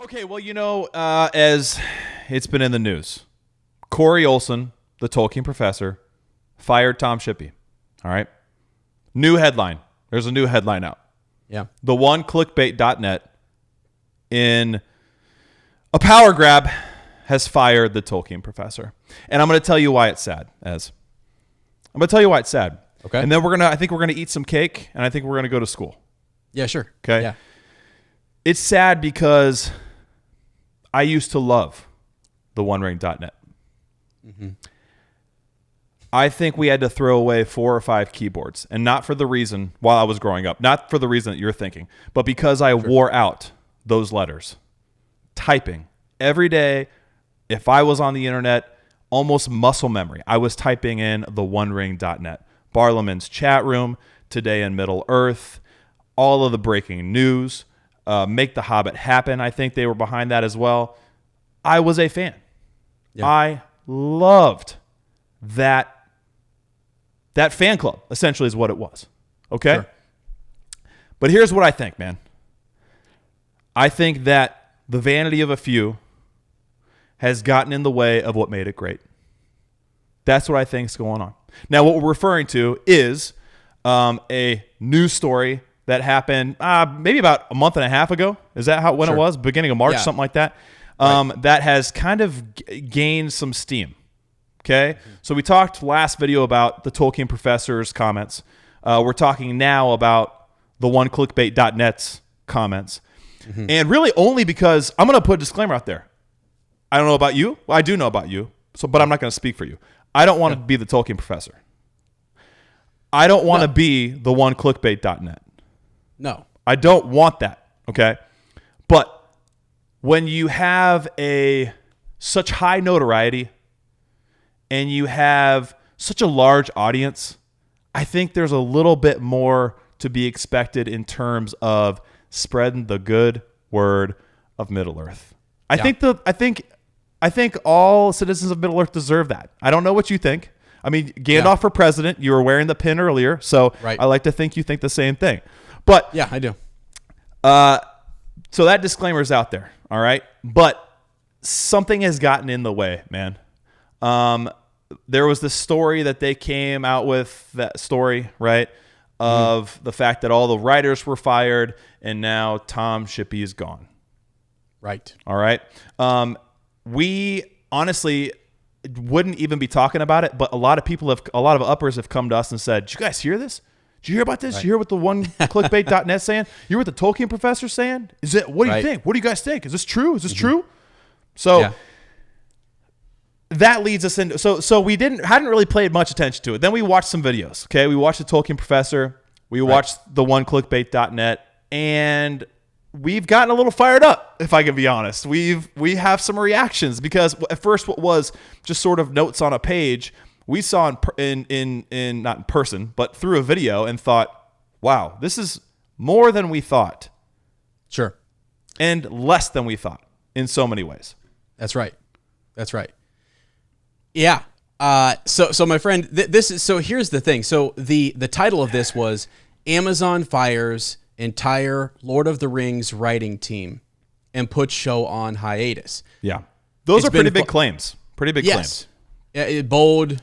Okay, well, as it's been in the news, Corey Olsen, the Tolkien professor, fired Tom Shippey. All right. New headline. There's a new headline out. Yeah. The one clickbait.net in a power grab has fired the Tolkien professor. And I'm going to tell you why it's sad, I'm going to tell you why it's sad. Okay. And then I think we're going to eat some cake, and I think we're going to go to school. Yeah, sure. Okay. Yeah. It's sad because I used to love the OneRing.net. Mm-hmm. I think we had to throw away 4 or 5 keyboards, and not for the reason, while I was growing up, not for the reason that you're thinking, but because I wore out those letters. Typing. Every day, if I was on the internet, almost muscle memory, I was typing in the OneRing.net. Barlaman's chat room, Today in Middle Earth, all of the breaking news, Make the Hobbit Happen. I think they were behind that as well. I was a fan. Yeah. I loved that fan club, essentially, is what it was. Okay? Sure. But here's what I think, man. I think that the vanity of a few has gotten in the way of what made it great. That's what I think is going on. Now, what we're referring to is a news story that happened maybe about a month and a half ago. Is that when it was? Beginning of March, something like that. That has kind of gained some steam. Okay? Mm-hmm. So we talked last video about the Tolkien professor's comments. We're talking now about the one clickbait.net's comments. Mm-hmm. And really only because I'm going to put a disclaimer out there. I don't know about you. Well, I do know about you, but I'm not going to speak for you. I don't want to be the Tolkien professor. I don't want to be the one clickbait.net. No. I don't want that, okay? But when you have such high notoriety and you have such a large audience, I think there's a little bit more to be expected in terms of spreading the good word of Middle-earth. I think all citizens of Middle-earth deserve that. I don't know what you think. I mean, Gandalf for president, you were wearing the pin earlier, so I like to think you think the same thing. But yeah, I do. So that disclaimer is out there, all right? But something has gotten in the way, man. There was this story that they came out with, that story, right, of the fact that all the writers were fired, and now Tom Shippey is gone. Right. All right? We honestly wouldn't even be talking about it, but a lot of uppers have come to us and said, "Did you guys hear this? Did you hear about this? Did you hear what the one clickbait.net saying? You hear what the Tolkien professor saying? What do you think? What do you guys think? Is this true? Is this true?" So that leads us into so we hadn't really paid much attention to it. Then we watched some videos. Okay, we watched the Tolkien professor. We watched the one clickbait.net, and we've gotten a little fired up, if I can be honest. We have some reactions because at first what was just sort of notes on a page, we saw in not in person, but through a video and thought, wow, this is more than we thought. Sure. And less than we thought in so many ways. That's right. Yeah. So my friend, here's the thing. So the title of this was Amazon fires entire Lord of the Rings writing team and puts show on hiatus. Yeah. Those are pretty big claims. Pretty big claims. Bold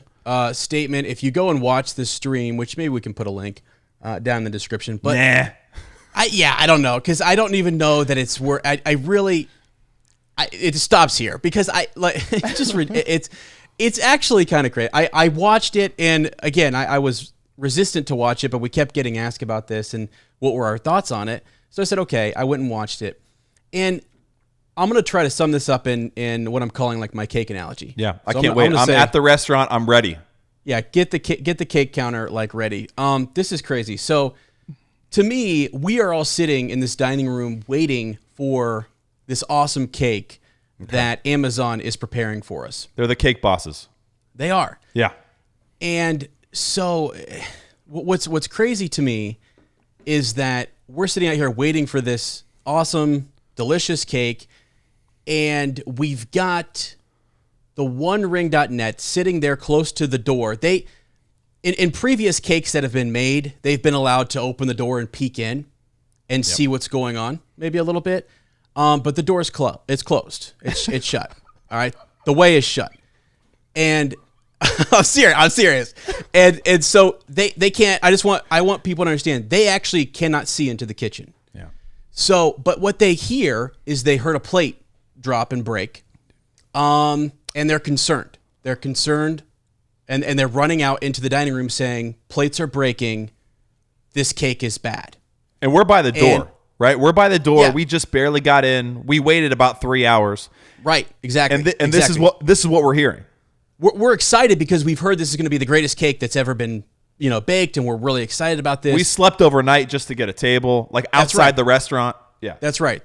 statement. If you go and watch this stream, which maybe we can put a link down in the description, but I don't know, because I don't even know that it's worth. It stops here because it's actually kind of crazy. I watched it, and again, I was resistant to watch it, but we kept getting asked about this and what were our thoughts on it. So I said, okay, I went and watched it, and I'm going to try to sum this up in what I'm calling like my cake analogy. Yeah, I can't wait. I'm at the restaurant. I'm ready. Yeah, get the cake counter like ready. This is crazy. So to me, we are all sitting in this dining room waiting for this awesome cake that Amazon is preparing for us. They're the cake bosses. They are. Yeah. And so what's crazy to me is that we're sitting out here waiting for this awesome, delicious cake, and we've got the OneRing.net sitting there close to the door. They, in previous cakes that have been made, they've been allowed to open the door and peek in and see what's going on, maybe a little bit. But the door is it's closed. It's shut. All right. The way is shut. And I'm serious. And so they can't, I want people to understand they actually cannot see into the kitchen. Yeah. So, but what they hear is they heard a plate drop and break. And they're concerned. They're concerned and they're running out into the dining room saying, plates are breaking. This cake is bad. And we're by the door, right? We're by the door. Yeah. We just barely got in. We waited about 3 hours. Right. Exactly. And exactly. this is what we're hearing. We're excited because we've heard this is going to be the greatest cake that's ever been, baked, and we're really excited about this. We slept overnight just to get a table, like outside the restaurant. Yeah. That's right.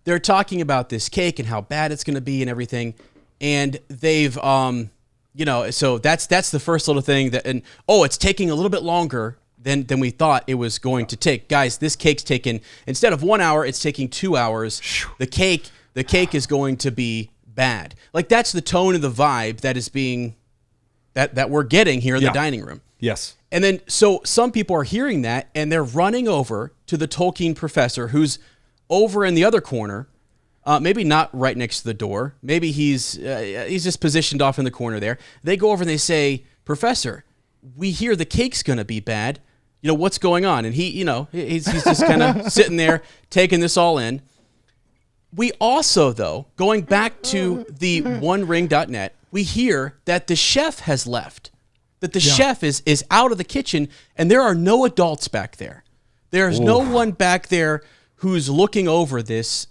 They're talking about this cake and how bad it's going to be and everything. And they've, so that's the first little thing it's taking a little bit longer than we thought it was going to take. Guys, this cake's taken, instead of 1 hour, it's taking 2 hours. The cake is going to be bad. Like, that's the tone of the vibe that is being, that we're getting here in the dining room. Yes. And then, so some people are hearing that and they're running over to the Tolkien professor who's over in the other corner, maybe not right next to the door. Maybe he's just positioned off in the corner there. They go over and they say, Professor, we hear the cake's going to be bad. What's going on? And he's just kind of sitting there taking this all in. We also, though, going back to the onering.net, we hear that the chef has left, that the chef is out of the kitchen, and there are no adults back there. There's no one back there who's looking over this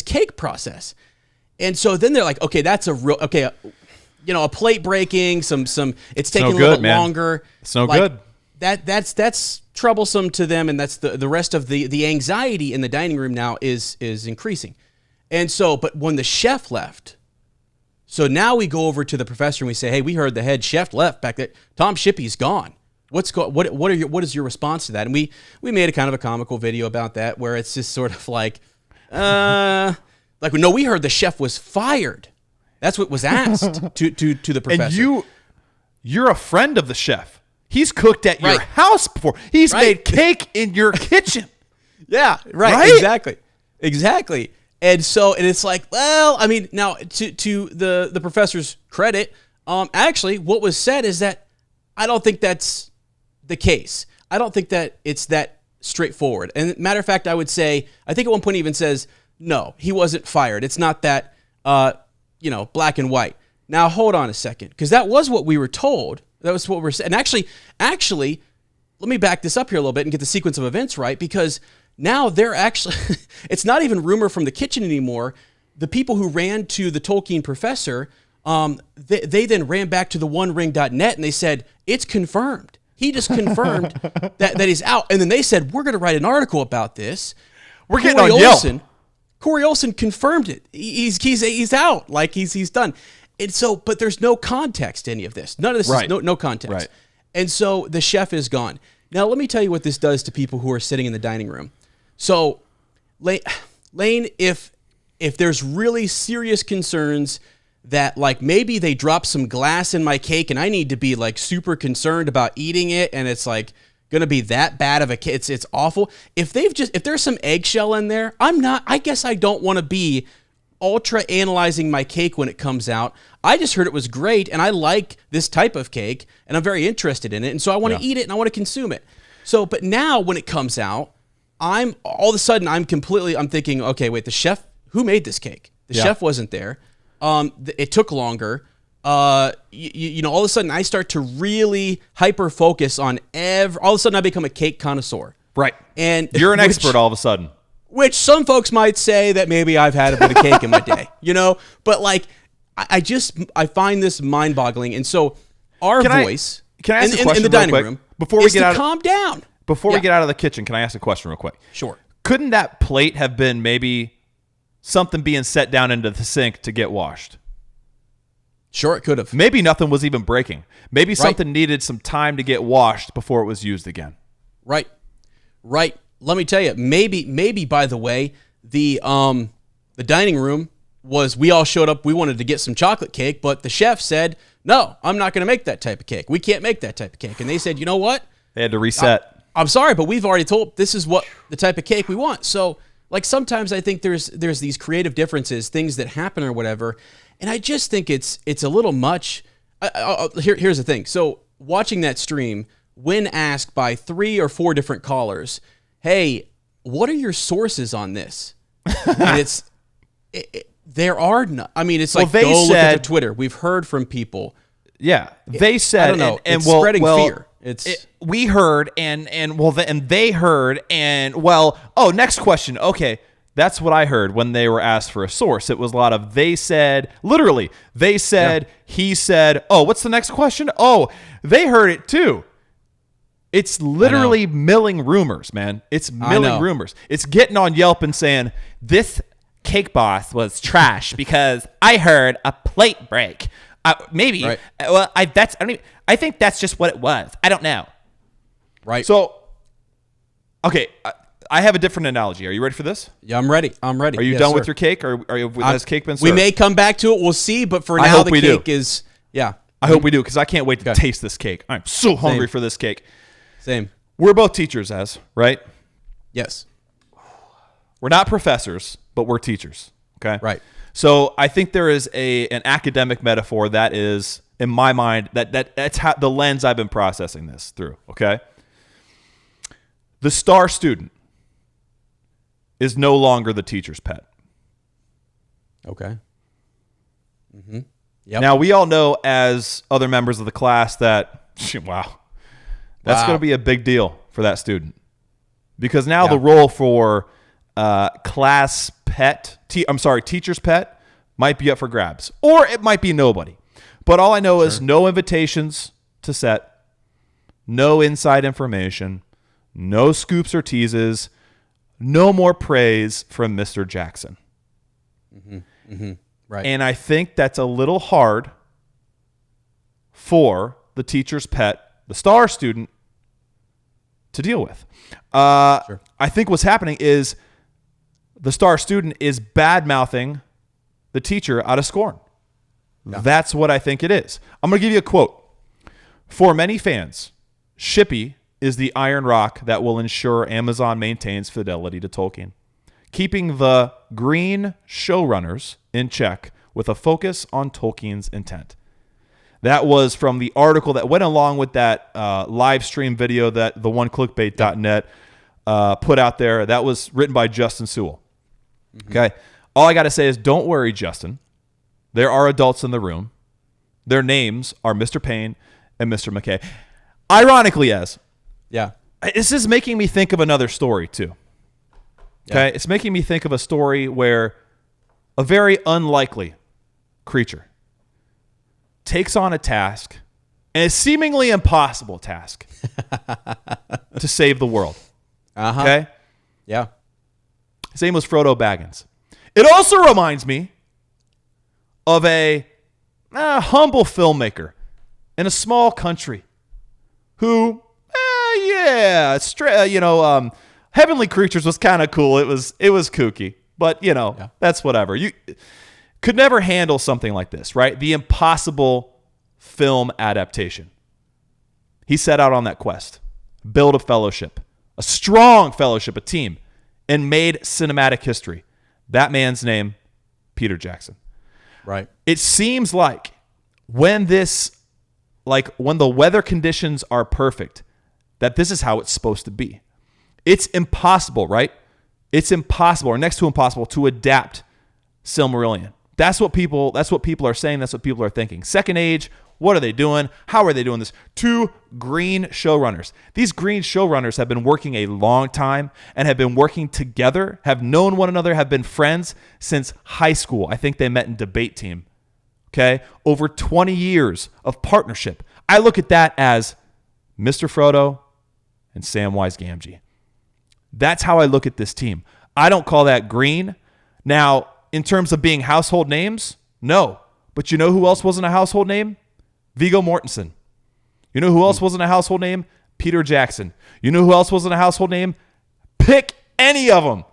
cake process. And so then they're like, okay, that's a plate breaking, it's taking a little bit longer. It's no good. That's troublesome to them, and that's the rest of the anxiety in the dining room now is increasing. And so, but when the chef left, so now we go over to the professor and we say, hey, we heard the head chef left back there. Tom Shippey's gone. What is your response to that? And we made a kind of a comical video about that where it's just sort of like, no, we heard the chef was fired. That's what was asked to the professor. And you're a friend of the chef. He's cooked at your house before. He's made cake in your kitchen. Yeah, right? Exactly. And so, and it's like, well, I mean, now to the professor's credit, actually what was said is that I don't think that's the case. I don't think that it's that straightforward. And matter of fact, I would say, I think at one point he even says, no, he wasn't fired. It's not that, black and white. Now, hold on a second, because that was what we were told. That was what we're saying. And actually, let me back this up here a little bit and get the sequence of events right, because now they're actually, it's not even rumor from the kitchen anymore. The people who ran to the Tolkien professor, they then ran back to the onering.net and they said, it's confirmed. He just confirmed that he's out. And then they said, we're going to write an article about this. We're getting on Yelp. Corey Olsen confirmed it. He's out. Like he's done. And so, but there's no context to any of this. None of this is no context. Right. And so the chef is gone. Now, let me tell you what this does to people who are sitting in the dining room. So, Lane, if there's really serious concerns that like maybe they dropped some glass in my cake and I need to be like super concerned about eating it and it's like going to be that bad of a cake, it's awful. If there's some eggshell in there, I guess I don't want to be ultra analyzing my cake when it comes out. I just heard it was great and I like this type of cake and I'm very interested in it. And so I want to eat it and I want to consume it. So, but now when it comes out, I'm thinking, okay, wait, the chef, who made this cake? The chef wasn't there. It took longer. All of a sudden I start to really hyper focus on all of a sudden I become a cake connoisseur. Right. And you're an expert all of a sudden. Which some folks might say that maybe I've had a bit of cake in my day, but like, I find this mind boggling. And so our voice can I ask a question in the dining room before we get out calm down. Before we get out of the kitchen, can I ask a question real quick? Sure. Couldn't that plate have been maybe something being set down into the sink to get washed? Sure, it could have. Maybe nothing was even breaking. Maybe something needed some time to get washed before it was used again. Right. Let me tell you, maybe by the way, the dining room was, we all showed up, we wanted to get some chocolate cake, but the chef said, no, I'm not going to make that type of cake. We can't make that type of cake. And they said, you know what? They had to reset. I'm sorry, but we've already told this is what the type of cake we want. So Like sometimes I think there's these creative differences, things that happen or whatever, and I just think it's a little much. Here's the thing. So watching that stream, when asked by 3 or 4 different callers, hey, what are your sources on this? And there are no, I mean, it's like, go look at the Twitter. We've heard from people. Yeah. They said, I don't know, and it's spreading fear. We heard, and they heard, and next question. Okay. That's what I heard when they were asked for a source. It was a lot of they said, literally, they said, he said, oh, what's the next question? Oh, they heard it too. It's literally milling rumors, man. It's milling rumors. It's getting on Yelp and saying, this cake boss was trash because I heard a plate break. Maybe. Right. Well, I think that's just what it was. I don't know. Right. So, okay, I have a different analogy. Are you ready for this? Yeah, I'm ready. Are you done with your cake, or has cake been served? We may come back to it. We'll see. But for now, the cake is, I hope we do, because I can't wait to taste this cake. I'm so hungry for this cake. Same. We're both teachers, right? Yes. We're not professors, but we're teachers. Okay. Right. So I think there is an academic metaphor that is, in my mind, that's how the lens I've been processing this through. Okay. The star student is no longer the teacher's pet. Okay. Mm-hmm. Yep. Now, we all know as other members of the class that, that's going to be a big deal for that student. Because now the role for teacher's pet might be up for grabs. Or it might be nobody. But all I know is no invitations to set, no inside information, no scoops or teases, no more praise from Mr. Jackson. Mm-hmm. Mm-hmm. Right. And I think that's a little hard for the teacher's pet, the star student, to deal with. I think what's happening is the star student is bad-mouthing the teacher out of scorn. Yeah. That's what I think it is. I'm going to give you a quote. For many fans, Shippy is the iron rock that will ensure Amazon maintains fidelity to Tolkien, keeping the green showrunners in check with a focus on Tolkien's intent. That was from the article that went along with that live stream video that the oneclickbait.net put out there. That was written by Justin Sewell. Mm-hmm. Okay. All I got to say is don't worry, Justin. There are adults in the room. Their names are Mr. Payne and Mr. McKay. Ironically, this is making me think of another story too. Okay. It's making me think of a story where a very unlikely creature takes on a task, and a seemingly impossible task, to save the world. Okay? Yeah. His name was Frodo Baggins. It also reminds me of a humble filmmaker in a small country who, Heavenly Creatures was kind of cool. It was kooky, but that's whatever. You could never handle something like this, right? The impossible film adaptation. He set out on that quest, build a fellowship, a strong fellowship, a team, and made cinematic history. That man's name, Peter Jackson. Right. It seems like when the weather conditions are perfect, that this is how it's supposed to be. It's impossible, right? It's impossible, or next to impossible, to adapt Silmarillion. That's what people are saying. That's what people are thinking. Second Age, what are they doing? How are they doing this? 2 green showrunners. These green showrunners have been working a long time and have been working together, have known one another, have been friends since high school. I think they met in debate team. Okay? Over 20 years of partnership. I look at that as Mr. Frodo and Samwise Gamgee. That's how I look at this team. I don't call that green. Now, in terms of being household names, no. But you know who else wasn't a household name? Viggo Mortensen. You know who else wasn't a household name? Peter Jackson. You know who else wasn't a household name? Pick any of them.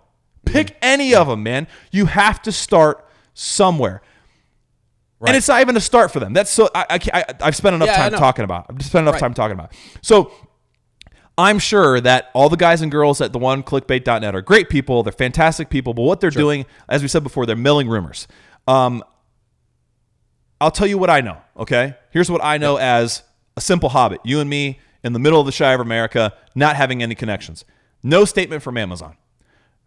Pick any of them, man. You have to start somewhere. Right. And it's not even a start for them. That's so I've spent enough time talking about. I've spent enough time talking about. So I'm sure that all the guys and girls at the oneclickbait.net are great people. They're fantastic people. But what they're doing, as we said before, they're milling rumors. I'll tell you what I know, okay? Here's what I know as a simple Hobbit. You and me in the middle of the Shire of America, not having any connections. No statement from Amazon.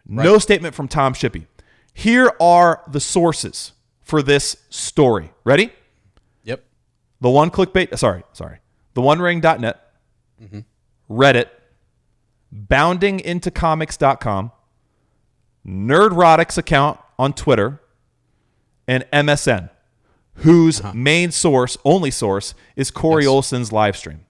No statement from Tom Shippey. Here are the sources for this story. Ready? Yep. The onering.net, Reddit, boundingintocomics.com, Nerdrotics account on Twitter, and MSN, whose main source, only source, is Corey Olsen's live stream.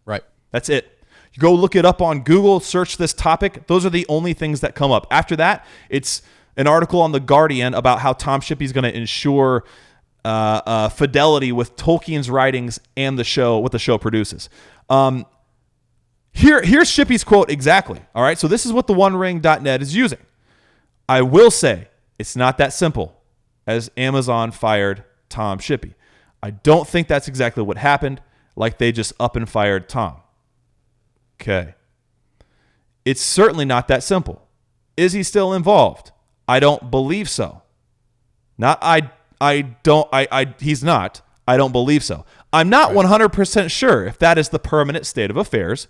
Right. That's it. You go look it up on Google, search this topic. Those are the only things that come up. After that, it's an article on The Guardian about how Tom Shippey's going to ensure fidelity with Tolkien's writings and the show, what the show produces. Here's Shippey's quote exactly. All right, so this is what the onering.net is using. I will say it's not that simple as Amazon fired Tom Shippey. I don't think that's exactly what happened, like they just up and fired Tom. Okay. It's certainly not that simple. Is he still involved? I don't believe so. He's not. I don't believe so. I'm not 100% sure if that is the permanent state of affairs,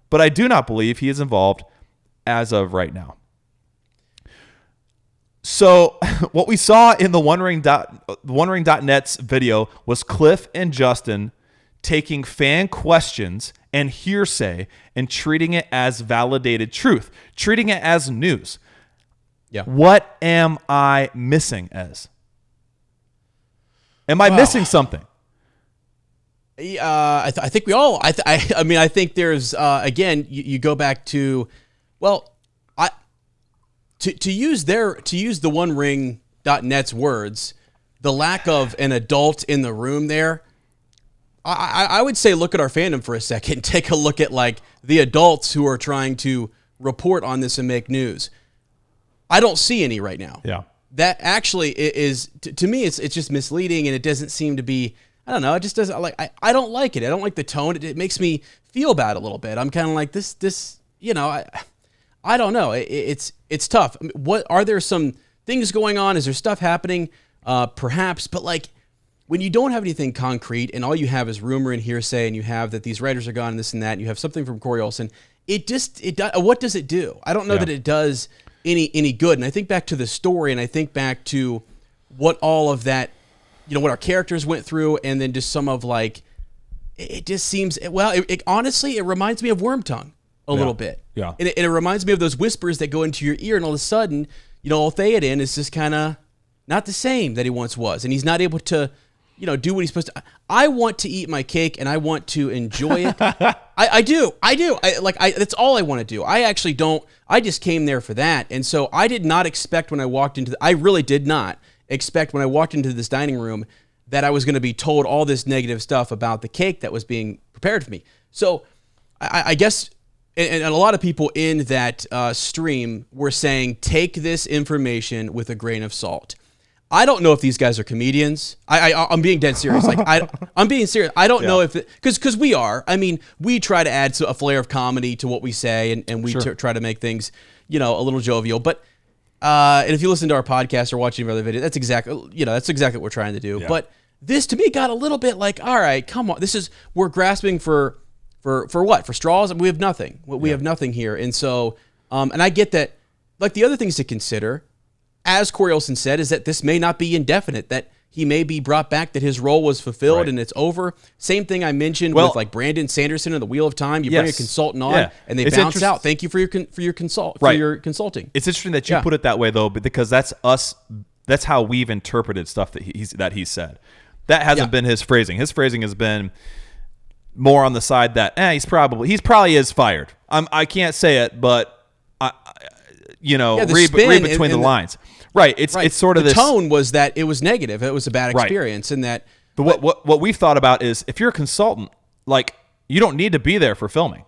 but I do not believe he is involved as of right now. So what we saw in the onering.net's video was Cliff and Justin taking fan questions and hearsay and treating it as validated truth, treating it as news. Yeah. What am I missing, Ez? Am I missing something? I think we all. I mean, I think there's again. You go back to, well, to use the onering.net's words, the lack of an adult in the room there. I would say look at our fandom for a second. Take a look at like the adults who are trying to report on this and make news. I don't see any right now. Yeah. That actually is to me it's just misleading, and it doesn't seem to be. I don't know. It just doesn't like. I don't like it. I don't like the tone. It makes me feel bad a little bit. I'm kind of like this. You know. I don't know. It's tough. I mean, what are there some things going on? Is there stuff happening? Perhaps, but like when you don't have anything concrete and all you have is rumor and hearsay, and you have that these writers are gone and this and that, and you have something from Corey Olsen. What does it do? I don't know that it does any good. And I think back to the story, and I think back to what all of that, what our characters went through, and then just some of like, it just seems, honestly, it reminds me of Wormtongue a little bit. Yeah. And it reminds me of those whispers that go into your ear, and all of a sudden, Theoden is just kind of not the same that he once was, and he's not able to, do what he's supposed to. I want to eat my cake, and I want to enjoy it. I do. That's all I want to do. I actually don't. I just came there for that, and so I did not expect when I walked into. I really did not expect when I walked into this dining room that I was going to be told all this negative stuff about the cake that was being prepared for me. So I guess, and a lot of people in that stream were saying, take this information with a grain of salt. I don't know if these guys are comedians. I'm being dead serious. I'm being serious. I don't know if because we are. I mean, we try to add a flair of comedy to what we say, and we try to make things, a little jovial. But and if you listen to our podcast or watch any other video, that's exactly what we're trying to do. Yeah. But this to me got a little bit like, all right, come on. We're grasping for what? For straws? We have nothing. We have nothing here. And so, and I get that. Like the other things to consider, as Corey Olsen said, is that this may not be indefinite, that he may be brought back, that his role was fulfilled and it's over. Same thing I mentioned with like Brandon Sanderson and the Wheel of Time. You bring a consultant on and they bounce out. Thank you for your consulting. It's interesting that you put it that way though, because that's us. That's how we've interpreted stuff that he said. That hasn't been his phrasing. His phrasing has been more on the side that he's probably is fired. I can't say it, but read between the lines. Right. It's sort of the tone was that it was negative. It was a bad experience, and that. But what we've thought about is if you're a consultant, like you don't need to be there for filming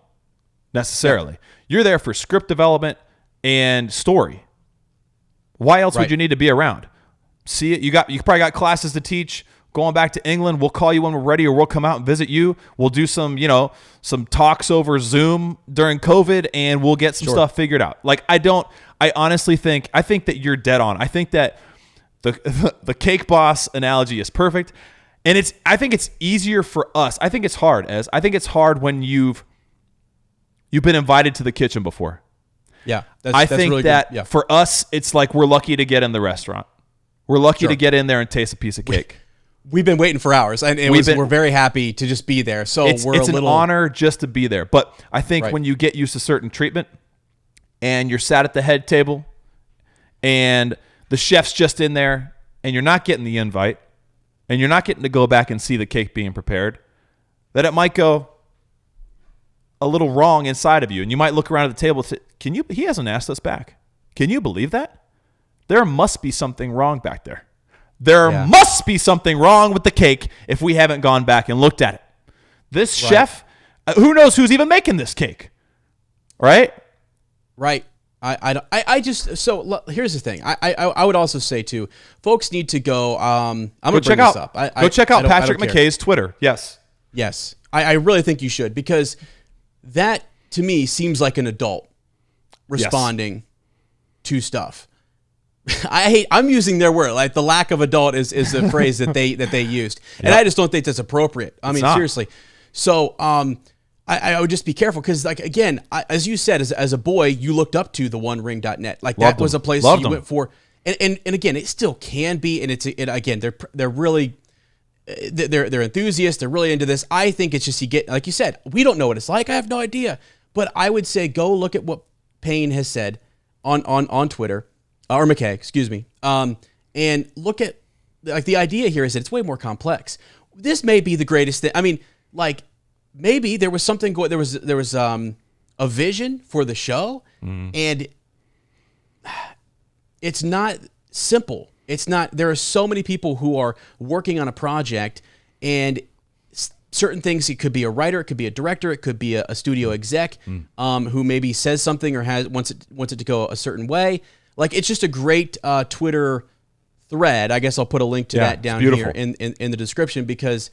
necessarily. Yeah. You're there for script development and story. Why else would you need to be around? See it. You probably got classes to teach. going back to England. We'll call you when we're ready, or we'll come out and visit you. We'll do some, some talks over Zoom during COVID, and we'll get some stuff figured out. Like, I honestly think that you're dead on. I think that the cake boss analogy is perfect. And I think it's easier for us. I think it's hard, I think it's hard when you've been invited to the kitchen before. Yeah. I think really that good. Yeah. For us, it's like we're lucky to get in the restaurant. We're lucky to get in there and taste a piece of cake. We've been waiting for hours, and we're very happy to just be there. So it's an honor just to be there. But I think when you get used to certain treatment and you're sat at the head table and the chef's just in there and you're not getting the invite and you're not getting to go back and see the cake being prepared, that it might go a little wrong inside of you. And you might look around at the table and say, he hasn't asked us back. Can you believe that? There must be something wrong back there. There must be something wrong with the cake if we haven't gone back and looked at it. This chef, who knows who's even making this cake, right? Right. I just, so here's the thing. I would also say too, folks need to go. I'm going to bring this up. Go check out Patrick McKay's Twitter. Yes. Yes. I really think you should, because that to me seems like an adult responding to stuff. I'm using their word. Like, the lack of adult is the phrase that they used. And I just don't think that's appropriate. I mean, seriously. So, I would just be careful, because, like, again, as you said, as a boy, you looked up to the onering.net. Like, that was a place that you went for. And again, it still can be. And again, they're really, they're enthusiasts. They're really into this. I think it's just, like you said, we don't know what it's like. I have no idea. But I would say go look at what Payne has said on Twitter, or McKay, excuse me. And look at, like, the idea here is that it's way more complex. This may be the greatest thing. I mean, like, maybe there was something there was a vision for the show, and it's not simple. It's not. There are so many people who are working on a project, and certain things. It could be a writer, it could be a director, it could be a studio exec who maybe says something or wants it to go a certain way. Like, it's just a great Twitter thread. I guess I'll put a link to that down here in the description, because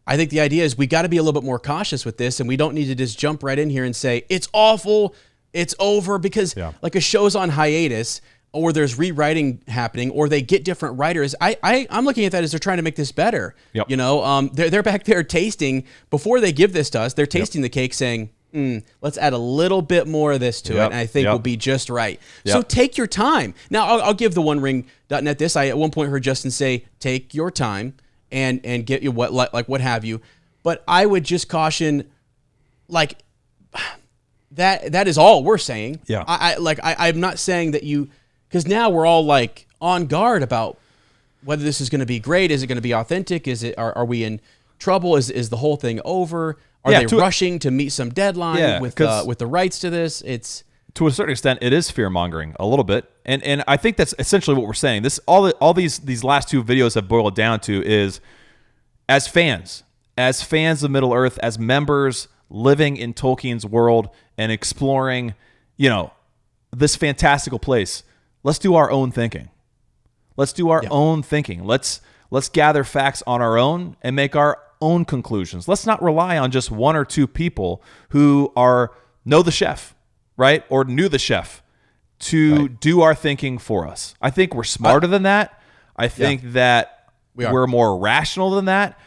I think the idea is we got to be a little bit more cautious with this, and we don't need to just jump right in here and say, it's awful, it's over, because like a show's on hiatus, or there's rewriting happening, or they get different writers. I'm looking at that as they're trying to make this better. Yep. They're back there tasting, before they give this to us, they're tasting the cake saying, let's add a little bit more of this to it, and I think we'll be just right. So take your time. Now, I'll give the onering.net this. I at one point heard Justin say, take your time and get you what have you. But I would just caution, like, that is all we're saying. Yeah. I'm not saying that because now we're all, like, on guard about whether this is going to be great. Is it going to be authentic? Are we in trouble? Is the whole thing over? Are they rushing to meet some deadline with the rights to this? It's, to a certain extent, it is fear mongering a little bit, and I think that's essentially what we're saying. This all these last two videos have boiled down to is, as fans of Middle Earth, as members living in Tolkien's world and exploring, this fantastical place. Let's do our own thinking. Let's do our own thinking. Let's gather facts on our own and make our own conclusions. Let's not rely on just one or two people who know the chef, right? Or knew the chef to do our thinking for us. I think we're smarter than that. I think that we're more rational than that.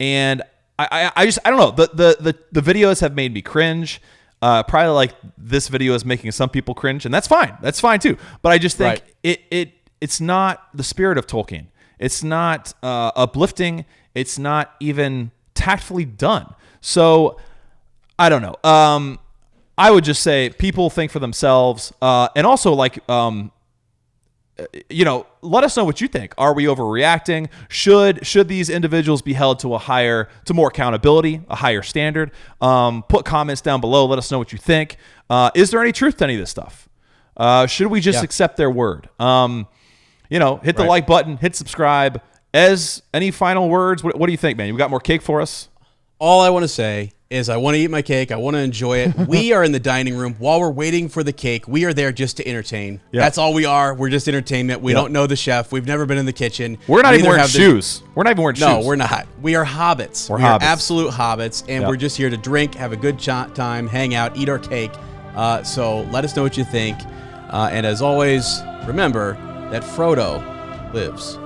And I don't know. The videos have made me cringe. Probably like this video is making some people cringe, and that's fine. That's fine too. But I just think it's not the spirit of Tolkien. It's not uplifting. It's not even tactfully done. So I don't know. I would just say people think for themselves, and also, like, let us know what you think. Are we overreacting? Should these individuals be held to more accountability, a higher standard? Put comments down below. Let us know what you think. Is there any truth to any of this stuff? Should we just accept their word? Hit the like button, hit subscribe. Any final words? What do you think, man? You got more cake for us? All I want to say is I want to eat my cake. I want to enjoy it. We are in the dining room while we're waiting for the cake. We are there just to entertain. Yep. That's all we are. We're just entertainment. We don't know the chef. We've never been in the kitchen. We're not even wearing shoes. We're not even wearing shoes. No, we're not. We are hobbits. We're hobbits. hobbits. Absolute hobbits, and we're just here to drink, have a good time, hang out, eat our cake. So let us know what you think. And as always, remember that Frodo lives.